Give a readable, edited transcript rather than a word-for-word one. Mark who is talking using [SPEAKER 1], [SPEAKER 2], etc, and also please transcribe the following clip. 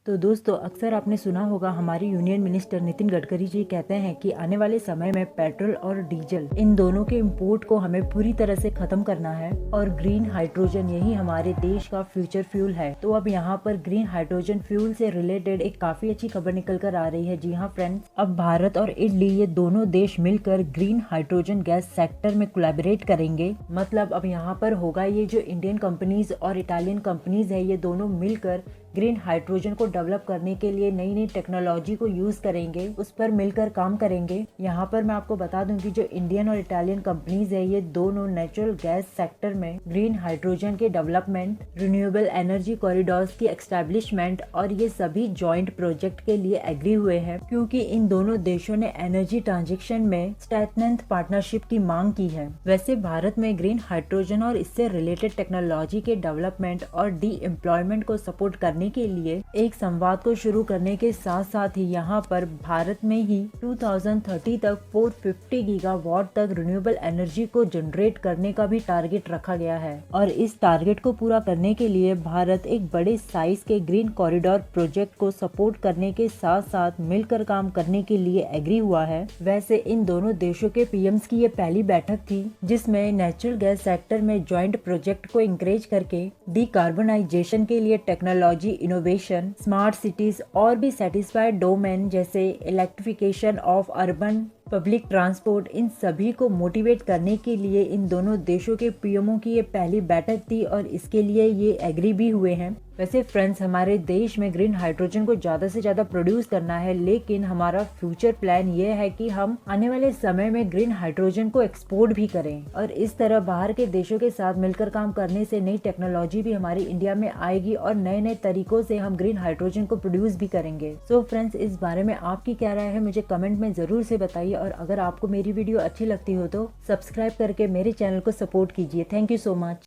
[SPEAKER 1] तो दोस्तों अक्सर आपने सुना होगा हमारे यूनियन मिनिस्टर नितिन गडकरी जी कहते हैं कि आने वाले समय में पेट्रोल और डीजल इन दोनों के इंपोर्ट को हमें पूरी तरह से खत्म करना है और ग्रीन हाइड्रोजन यही हमारे देश का फ्यूचर फ्यूल है। तो अब यहाँ पर ग्रीन हाइड्रोजन फ्यूल से रिलेटेड एक काफी अच्छी खबर निकल कर आ रही है। जी हाँ फ्रेंड्स, अब भारत और इटली ये दोनों देश मिलकर ग्रीन हाइड्रोजन गैस सेक्टर में कोलैबोरेट करेंगे। मतलब अब यहाँ पर होगा ये जो इंडियन कंपनीज और इटालियन कंपनीज है ये दोनों मिलकर ग्रीन हाइड्रोजन को डेवलप करने के लिए नई नई टेक्नोलॉजी को यूज करेंगे, उस पर मिलकर काम करेंगे। यहाँ पर मैं आपको बता दूं कि जो इंडियन और इटालियन कंपनीज है ये दोनों नेचुरल गैस सेक्टर में ग्रीन हाइड्रोजन के डेवलपमेंट, रिन्यूएबल एनर्जी कॉरिडोर्स की एस्टेब्लिशमेंट और ये सभी जॉइंट प्रोजेक्ट के लिए एग्री हुए हैं, क्योंकि इन दोनों देशों ने एनर्जी ट्रांजेक्शन में स्ट्रेंथेंड पार्टनरशिप की मांग की है। वैसे भारत में ग्रीन हाइड्रोजन और इससे रिलेटेड टेक्नोलॉजी के डेवलपमेंट और डी एम्प्लॉयमेंट को सपोर्ट करने के लिए एक संवाद को शुरू करने के साथ साथ ही यहाँ पर भारत में ही 2030 तक 450 गीगावाट तक रिन्यूएबल एनर्जी को जनरेट करने का भी टारगेट रखा गया है। और इस टारगेट को पूरा करने के लिए भारत एक बड़े साइज के ग्रीन कॉरिडोर प्रोजेक्ट को सपोर्ट करने के साथ साथ मिलकर काम करने के लिए एग्री हुआ है। वैसे इन दोनों देशों के पीएम्स की ये पहली बैठक थी जिसमें नेचुरल गैस सेक्टर में ज्वाइंट प्रोजेक्ट को इंकरेज करके डिकार्बनाइजेशन के लिए टेक्नोलॉजी, इनोवेशन, स्मार्ट सिटीज और भी सेटिस्फाइड डोमेन जैसे electrification of urban public transport, इन सभी को मोटिवेट करने के लिए इन दोनों देशों के पीएमओ की ये पहली बैठक थी और इसके लिए ये एग्री भी हुए हैं। वैसे फ्रेंड्स, हमारे देश में ग्रीन हाइड्रोजन को ज्यादा से ज्यादा प्रोड्यूस करना है, लेकिन हमारा फ्यूचर प्लान ये है कि हम आने वाले समय में ग्रीन हाइड्रोजन को एक्सपोर्ट भी करें और इस तरह बाहर के देशों के साथ मिलकर काम करने से नई टेक्नोलॉजी भी हमारी इंडिया में आएगी और नए नए तरीकों से हम ग्रीन हाइड्रोजन को प्रोड्यूस भी करेंगे। सो फ्रेंड्स, इस बारे में आपकी क्या राय है मुझे कमेंट में जरूर से बताइए और अगर आपको मेरी वीडियो अच्छी लगती हो तो सब्सक्राइब करके मेरे चैनल को सपोर्ट कीजिए। Thank you so much.